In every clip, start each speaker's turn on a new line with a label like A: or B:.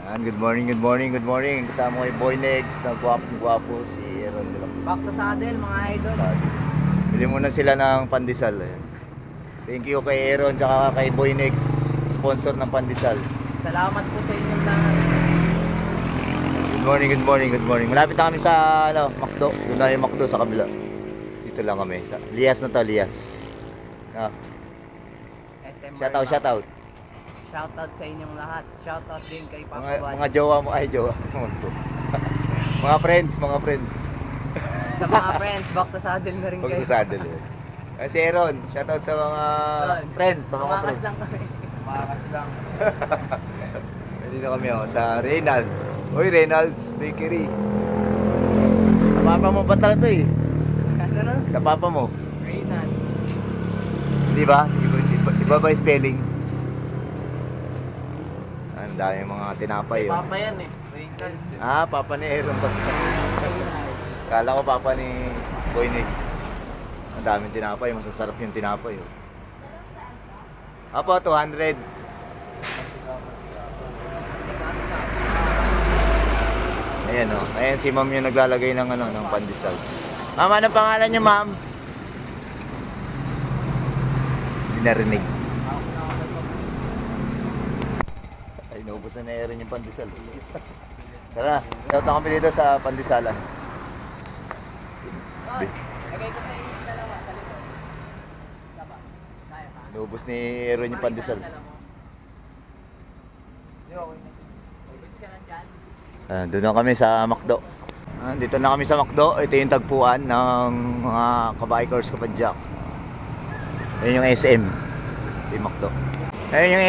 A: Good morning, good morning, good morning. Kasama ko yung Boy Negs na gwapong-gwapo si Aaron de la
B: Back to saddle mga idol.
A: Bili muna sila ng pandesal. Ayan. Thank you kay Aaron tsaka kay Boy Negs, sponsor ng pandesal.
B: Salamat po sa inyong lahat.
A: Good morning, good morning, good morning. Malapit na kami sa McDo. Doon na yung McDo sa kabila. Dito lang kami. Lias na to, Lias.
B: SM
A: Shoutout, shoutout.
B: Shoutout sa inyong lahat. Shoutout din kay Papa
A: Mga
B: Buddy.
A: jowa mo, ay jowa. Mga friends, mga friends.
B: Sa mga friends, back to saddle na rin kayo.
A: Pag-saddle eh. Si Aaron, shoutout sa mga friends, sa mga
B: Tumakas
A: friends.
B: lang kami. Tumakas lang.
A: Dito kami sa Reynald. Uy, Reynald's Bakery. Sa papa mo ba talaga to eh?
B: Ano na?
A: Sa papa mo.
B: Reynan.
A: Di ba? Iba ba yung spelling? Ang dami mga tinapay yun.
B: Papa yan eh. Reynan.
A: Papa ni Aaron. Kala ko papa ni Boy Negs. Ang daming tinapay, masasarap yung tinapay. Apo, 200. Ayan o. Ayan si ma'am yung naglalagay ng ng pandesal. Ma'am, anong pangalan niyo, ma'am? Hindi narinig. Ay, naubusan na Aaron yung pandesal. Tara, shoutout kami dito sa pandesalan.
B: Lagay ko sa inyong dalawa sa likod. Diba? Kaya pa?
A: Naubos ni Aaron yung pandesal. Doon na kami sa McDo. Dito na kami sa McDo. Ito yung tagpuan ng mga kabikers kapadyak. Ayan yung SM. Ito yung McDo. Ayan yung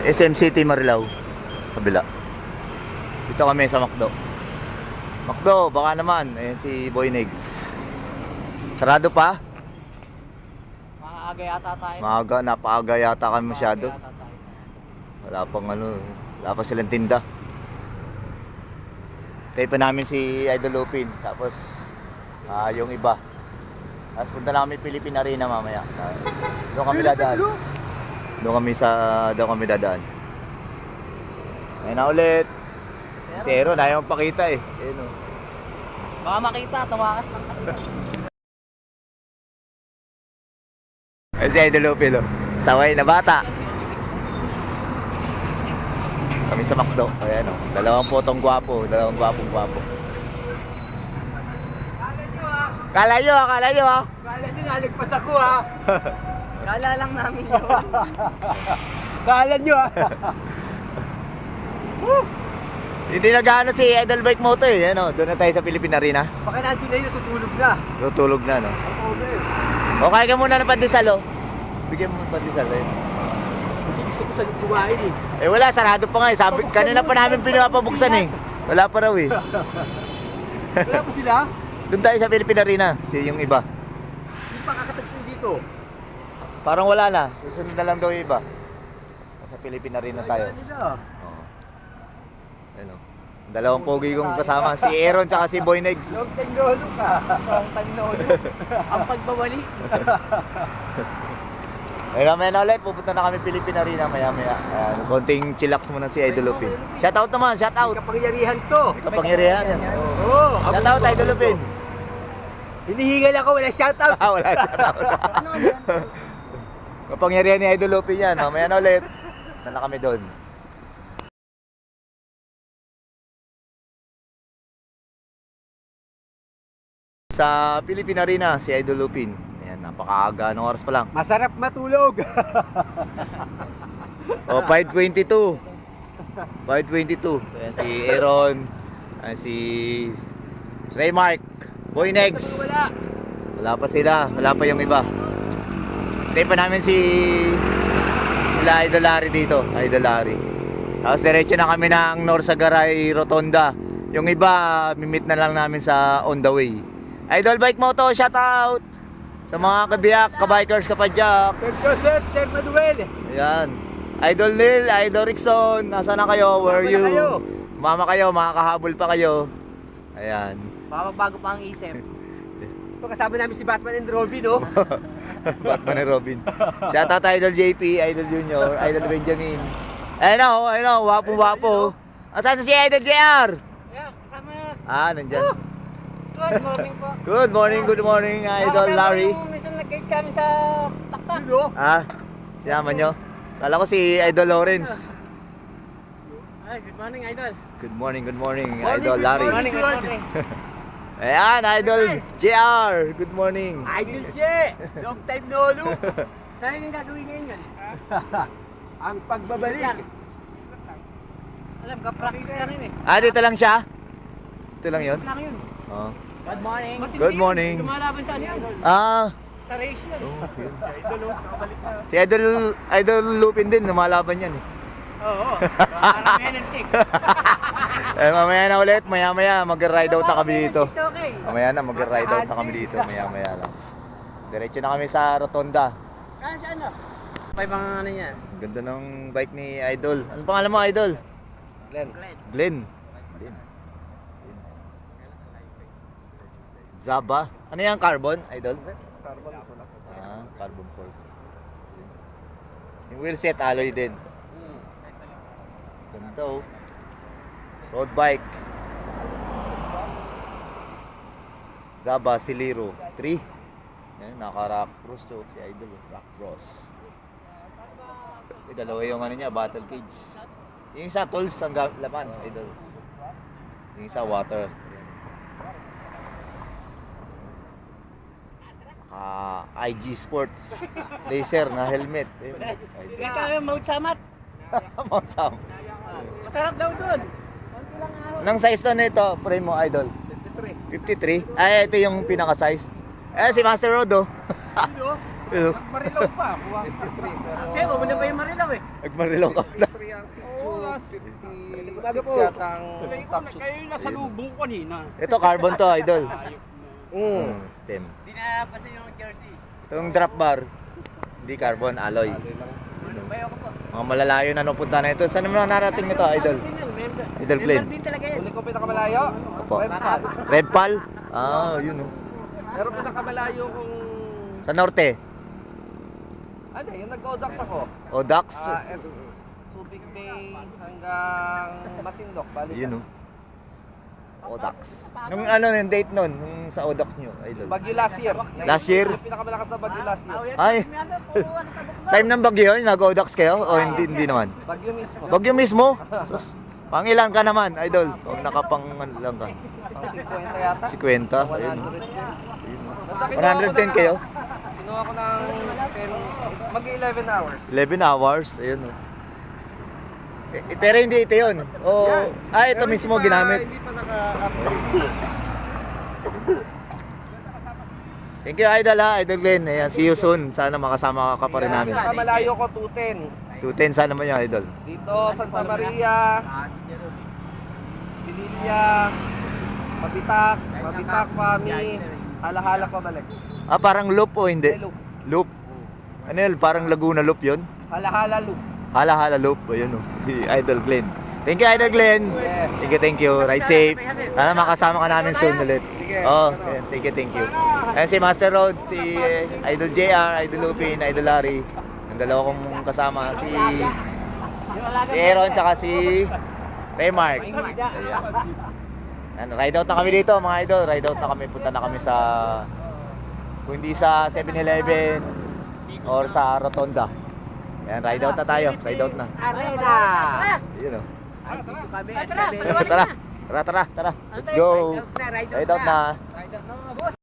A: SM City Marilao. Kabila. Dito kami sa McDo. McDo, baka naman. Ayan si Boy Negs. Sarado pa?
B: Maaga yata tayo.
A: Maaga, napaaga yata kami masyado.
B: Maaga yata tayo.
A: Wala pa silang tinda. Tayo pa namin si Idol Lupin, tapos yung iba. Tapos punta na kami Philippine Arena mamaya. Doon kami dadaan. Doon kami dadaan. Ayun na ulit. Si Aaron, ayaw magpakita eh. Ayun o.
B: Baka makita, tumakas lang kami.
A: Ayun si Idol Lupin o. Saway na bata. Kami sa McDo. Ayan o. Dalawang potong gwapo. Dalawang gwapong-gwapo. Kala nyo
B: Kala nyo nalagpas ako ha. Kala lang namin yun. Kala nyo
A: Hindi na gaano si Idol Bike Moto eh. Ano, doon na tayo sa Philippine Arena.
B: Baka natin na yun, natutulog na.
A: Tutulog na no. O kaya ka muna ng pandesal o. Bigyan mo ng pandesal eh.
B: Gusto ko sa kumain eh.
A: Eh wala, sarado pa nga eh. Sabi, kanina pa namin pinapabuksan eh. Wala pa raw eh.
B: Wala po sila?
A: Doon tayo sa Philippine Arena. Yung iba.
B: Hindi pa kakatagpin dito.
A: Parang wala na. Susunod na lang daw yung iba. Sa Philippine Arena tayo. Oo. Ano? Dalawang pogi kong kasama. Si Aaron tsaka si Boy Negs.
B: Long time lolo ka. Long time lolo. Ang pagbabalik.
A: Ay mamaya na ulit, pupunta na kami Philippine Arena maya-maya. Konting chillax muna si Idol Lupin. Shoutout naman, shoutout.
B: Kapangyarihan to.
A: May kapangyarihan yan.
B: Oo.
A: Shoutout Idol Lupin.
B: Hinihingal ako, wala shoutout.
A: Wala shoutout. Kapangyarihan ni Idol Lupin yan. Mamaya na ulit. Saan na kami doon? Sa Philippine Arena, si Idol Lupin. Ayan, napakaaga. Anong oras pa lang?
B: Masarap matulog.
A: O, 5:22. 5:22. Ayan si Aaron. Ayan si Raymark. Boy Negs. Wala pa sila. Wala pa yung iba. Hintay pa namin si Idol Larry dito. Idol Larry. Tapos diretso na kami ng Norsagaray Rotonda. Yung iba, mimit na lang namin sa on the way. Idol Bike Moto, shout out sa mga kabiyak, kabikers, kapadyak.
B: Sir Joseph, Sir Manuel.
A: Ayan. Idol Neil, Idol Rickson, nasa na kayo? Where are you?
B: Kayo.
A: Mama kayo, makakahabol pa kayo. Ayan.
B: Baka magbago pa ang isip. Ito kasama namin si Batman and Robin, no?
A: Batman and Robin. Shout out Idol JP, Idol Junior, Idol Benjamin. Ayun na, wapong-wapo. Asan si Idol JR?
B: Yeah, kasama.
A: Ah, nandyan.
B: Good morning po.
A: Good morning, Idol Larry.
B: Minsan nag-gate sa amin sa taktak.
A: Ah, sinama nyo? Kala ko si Idol Lawrence.
B: Ay, good morning, Idol.
A: Good morning, Idol Larry.
B: Good morning.
A: Ayan, Idol JR. Good morning.
B: Idol J! Long time no look! Saan yung gagawin ngayon yan? Ang pagbabalik. Alam ka, practice lang yun eh.
A: Ah, dito lang siya? Ito lang yun?
B: Lang yun.
A: Oh.
B: Good morning.
A: Good morning.
B: Lumalaban saan yan?
A: Ah,
B: Sa race yan. Idol, nakabalik na.
A: si Idol Lupin din, lumalaban yan eh.
B: Oo. Parang NN6.
A: Mamaya na ulit, maya mag-ride out na kami dito.
B: It's okay.
A: Mamaya na mag-ride out na kami dito, maya lang. Diretso na kami sa Rotonda.
B: Saan na? May mga ano yan?
A: Ganda ng bike ni Idol. Ano pangalan mo, Idol?
B: Glenn.
A: Glenn. Zaba. Ano yan, carbon, Idol?
B: Carbon ito lang.
A: Ah, carbon fork. Yung wheel set, alloy din. Ganda oh. Road bike. Zaba Siliro 3. Yan, naka-rock cross to si Idol. Rock cross. Dalawa yung ano niya, battle cage. Yung isa tools ang laman, Idol. Yung isa water. IG Sports laser na helmet. Ayun,
B: Dito yung Mount Samat.
A: Mount Sam.
B: Masarap daw dun. Konti lang ako.
A: Nang size na nito, frame mo, Idol?
B: 53.
A: 53? Ay, ito yung pinaka-size. Eh, si Master Rod, oh.
B: Dito? Marilaw pa. 53. Kasi, mabuna pa yung Marilaw eh.
A: Nagmarilong ka pala.
C: 53 ang C2, 56
B: po.
C: yata ang top shoot.
D: Kayo nasa lubong kanina.
A: Ito, carbon to, Idol.
C: Mm.
A: Stem.
B: Hindi na pasa yung jersey.
A: Itong drop bar, hindi carbon, alloy.
B: Bayo ko po.
A: Mga malalayo na napunta na ito. Saan naman narating nito, Idol? Idol Plain.
B: Member din talaga yan.
C: Huli ko pinakamalayo.
A: Opo.
C: Repal.
A: Red Pal? Ah, yun oh.
C: Pero pinakamalayo kung...
A: Sa norte?
C: Ano, yung nag-Odax ako.
A: O Dax?
C: Subic Bay hanggang Masinloc. Balik.
A: Yun oh. Odax. Nung ano yung date nun? Nung sa Odax nyo, Idol?
C: Bagyo last year.
A: Last year?
C: Yung pinakamalakas na bagyo last year.
A: Ay, time ng bagyo yun? Nag-Odax kayo? O hindi naman?
C: Bagyo mismo.
A: Bagyo mismo? Sus, pangilan ka naman, Idol? Kung nakapang ano lang ka.
C: Pang 50 yata.
A: 50? Ayun.
C: 110. Basta
A: 110 kayo?
C: Kinuha ko ng 10, mag-11 hours.
A: 11 hours? Ayun oh. Pero hindi ito yun. O, ito
C: Pero
A: mismo
C: hindi pa-
A: ginamit.
C: Hindi pa naka-upgrade.
A: Thank you, Idol ha. Idol Glenn. Ayan, see you soon. Sana makasama ka pa rin namin.
C: Pinakamalayo ko 210.
A: 210 sana naman yan, Idol.
C: Dito, Santa Maria, Pililla, Mabitak, Fami, Halahala pa balik.
A: Ah, parang loop o hindi?
C: May loop.
A: Loop. Ano yun? Parang Laguna loop yun?
C: Halahala loop.
A: Hala loop. Ayun oh. Si Idol Glenn. Thank you, Idol Glenn.
C: Yeah.
A: Thank you. Ride safe. Sana makasama ka namin soon ulit.
C: Sige.
A: Oh, yeah, thank you. Ayan si Master Road, si Idol JR, Idol Lupin, Idol Larry. Yung dalawa kong kasama, si Aaron, tsaka si Raymark. Ayan, ride out na kami dito, mga idol. Ride out na kami. Punta na kami sa, kung hindi sa 7-Eleven or sa Rotonda. Ayan, ride out na tayo. Ride out na.
B: Arena!
A: Yun oh.
B: Dito kami.
A: Tara. Let's go. Ride out na.
B: Ride out na mga boss.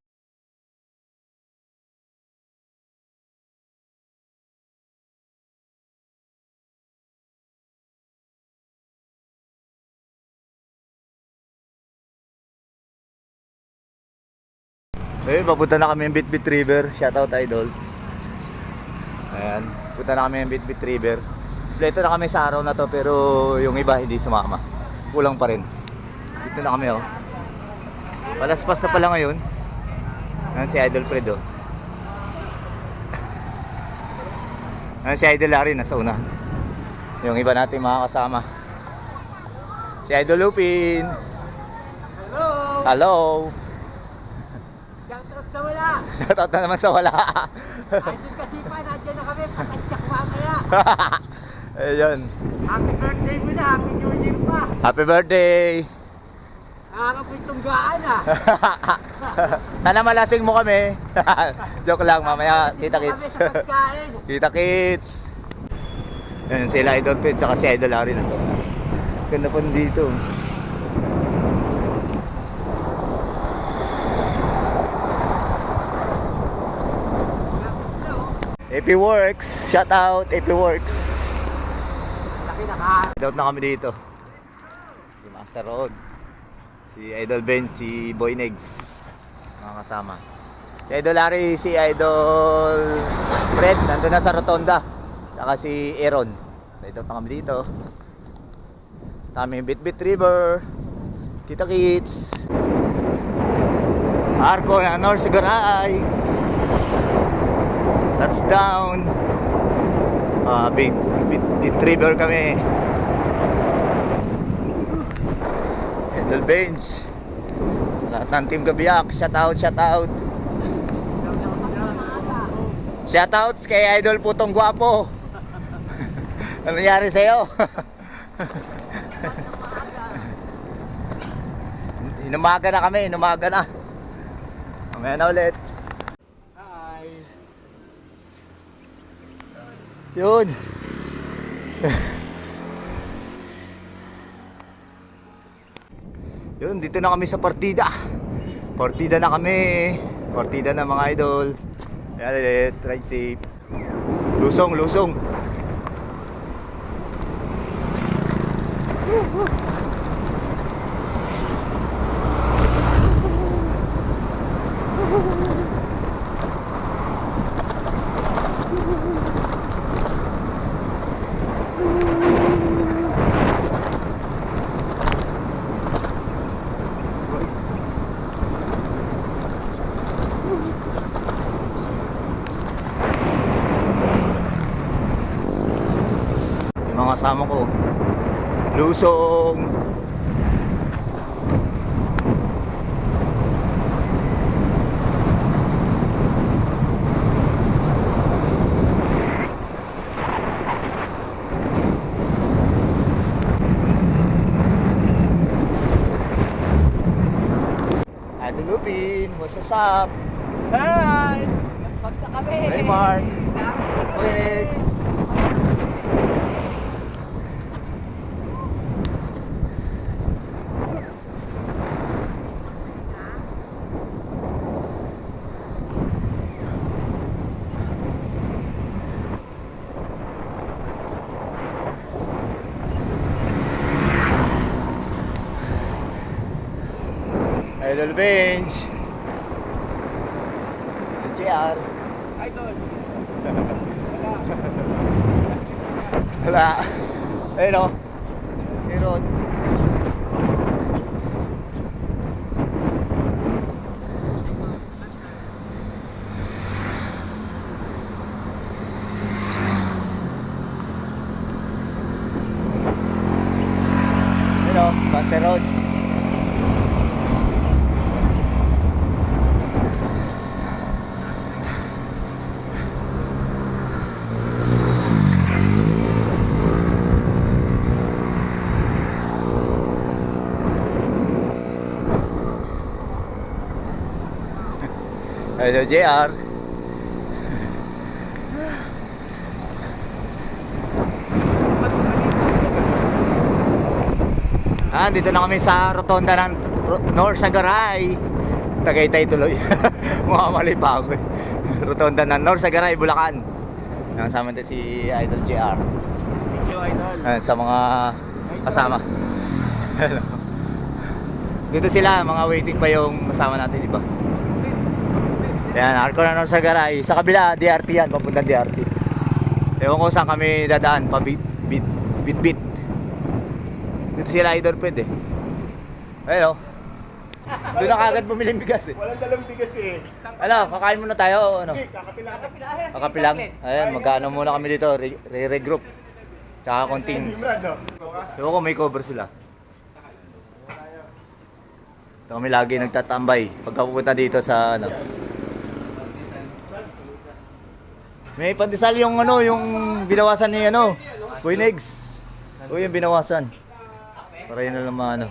A: Ayun, papunta na kami yung Bitbit River. Shoutout, Idol. Ayan, punta na kami yung Bitbit River. Dito na kami sa araw na to, pero yung iba hindi sumama. Kulang pa rin. Dito na kami, oh. Palaspas na pala ngayon. Ayan si Idol Fred, oh. Ayan si Idol Larry, nasa una. Yung iba natin mga kasama. Si Idol Lupin.
B: Hello!
A: Hello.
B: Shoutout sa wala!
A: Shoutout na naman sa wala.
B: Idol kasi pa, nandiyan na kami. Patadyak mamaya.
A: Ayun.
B: Happy birthday mo na, happy new year pa.
A: Happy birthday!
B: Nakakapoy tunggaan ah.
A: Sana malasing mo kami. Joke lang, mamaya kita
B: Kami
A: kits.
B: sa pagkain.
A: Kita kits. Ayun sila Idol Ped, saka si Idol Larry na so. Ganda po dito. AP Works, shout out AP Works.
B: Laki na ka.
A: Shout out na kami dito. Si Master Road, si Idol Ben, si Boy Negs, mga kasama. Si Idol Larry, si Idol Fred, nandun na sa Rotonda. Saka si Aaron. Shout out na kami dito. Sa aming Bitbit River, Kita Kits, Arco na North Sigaray. That's down. Bit River kami. Idol Bench. Lahat ng team Gabiyak. Shout out, shout out. Shout out kay Idol Putong Guwapo. Ano nangyari sa'yo? Inumaga na kami, inumaga na. Mamaya na ulit.
B: Hi.
A: Yun. Yun, dito na kami sa partida. Partida na kami. Partida na mga idol. Ayan ulit, ride safe. Lusong, lusong. Yung mga kasama ko, lusong. Idol Lupin, what's up?
B: Hi. Mas magta kami.
A: Hey Mark. Boy Negs. Idol Bench. JR.
B: Idol.
A: Wala. Ayun o. Meron. Ayun o. Banter Road. Hello JR. Dito na kami sa rotonda ng North Sagaray. Tagaytay tuloy. Mukamali pa ako. Rotonda ng North Sagaray, Bulacan. Nakasama din si Idol JR.
B: Thank you, Idol.
A: Sa mga kasama. Hello. Dito sila, mga waiting pa yung kasama natin, iba. Yan, Arco na North Sagaray. Sa kabila, DRT yan, papunta DRT. Ewan ko saan kami dadaan, pa bit. Dito sila Idol pwede. Ayun o. Doon na kagad bumiling bigas eh.
B: Walang dalang bigas eh.
A: Ano, kakain muna tayo o ano?
B: Kakapilang.
A: Kakapilang. Ayan, magkano muna kami dito, regroup. Tsaka konting. Ewan ko may cover sila. Ito kami lagi nagtatambay pagka pupunta dito sa ano. May pandesal yung ano, yung binawasan ni ano, Boy Negs. Uy, yung binawasan. Para yun na lang mga ano.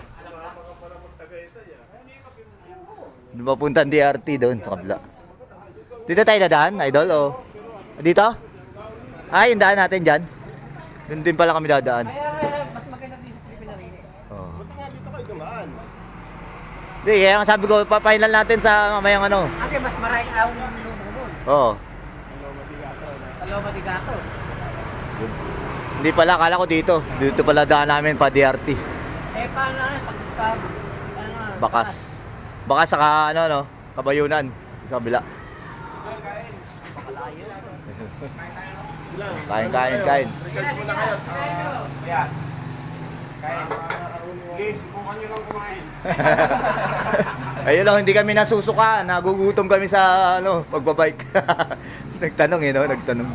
A: Doon ba punta ang DRT doon sa kabila? Dito tayo dadaan, idol? O? Dito? Ah, yung daan natin dyan. Doon din pala kami dadaan.
B: Mas maganda din sa Pilipinas rin eh.
A: Oh.
D: Punta nga dito kayo dumaan.
A: Hindi, kaya nga sabi ko, papahinlan natin sa mamayang ano.
B: Kasi mas maraming awang ng nun.
A: Oo.
B: Taloma di gato.
A: Hindi pala, akala ko dito. Dito pala daan namin pa DRT.
B: Eh, paano nga? Pag-discover.
A: Bakas. Bakas saka ano, no? Kabayunan. Sa kabila. Kain, kain, kain. Ayun lang, hindi kami nasusuka. Nagugutom kami sa ano, pagbabike. Nagtanong eh, no? Nagtanong.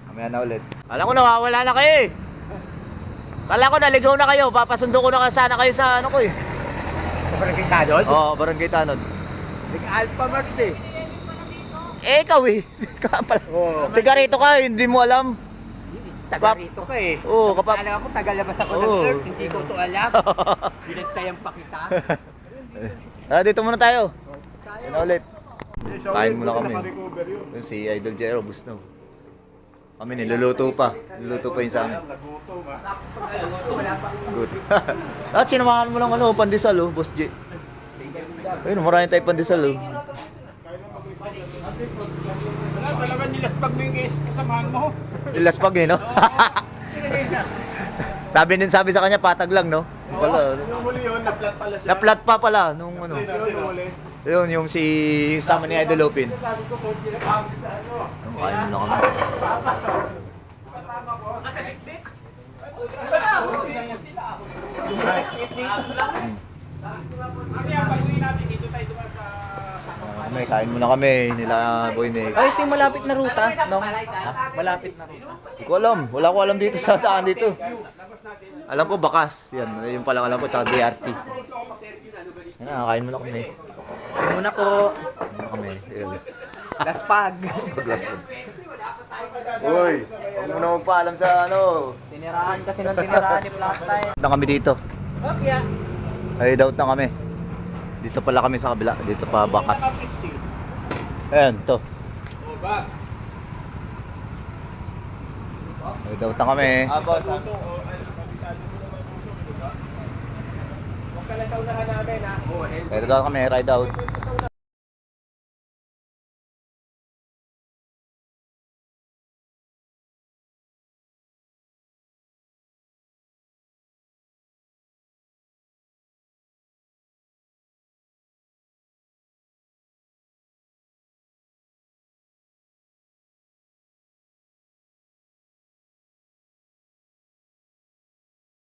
A: Mamaya na ulit. Alam ko nawawala na kayo eh. Kala ko naligaw na kayo. Papasundo ko na sana kayo sa ano ko eh.
B: Sa Barangay Tanod?
A: Oo, Barangay Tanod.
B: Nag-Alpha Mart eh.
A: Eh, ikaw eh. Kapal.
B: Oo.
A: Tiga rito ka, hindi mo alam.
B: Taga rito ka eh.
A: Oo, kapag...
B: Alam ako, tagalabas ako ng
A: Oo.
B: Earth. Hindi ko to alam. Binagtayan pa kita.
A: Dito muna tayo. Yan na ulit. Kain muna kami. Yun si Idol Jero, gusto. Kami niluluto pa. Niluluto pa yun sa amin. Good. At sinamahan mo lang ano, pandesal oh, Boss J. Ayun, maraming tayo pandesal oh.
D: Wala, talaga nilaspag mo yung kasamahan mo.
A: Nilaspag eh, no? sabi sa kanya, patag lang, no? Wala.
D: Nung huli yun, na-flat pala siya.
A: Na-flat pa pala nung ano.
D: Nung huli.
A: Yun, yung si sama ni Idol Opin. Ang kain mo na kami. Kami, kain muna kami nila Boy Nick.
C: Ay, ito yung malapit na ruta, no? Malapit na ruta.
A: Hindi ko alam, wala ko alam dito sa daan dito. Alam ko bakas, yan, yung palang alam ko, tsaka DRT. Yan na, kain muna kami.
C: Kain muna po.
A: Kain muna kami. Ayun.
C: Laspag.
A: Paglaspag. Uy, huwag mo naman pa alam sa ano.
C: Tinirahan kasi ng tinirahan ni Platay.
A: Na kami dito.
B: Okay ah.
A: Hide out na kami. Dito pala kami sa kabila. Dito pa bakas. Ayan, to. Hide out na kami.
D: Huwag ka na sa unahan namin ha.
A: Ride out kami, ride out.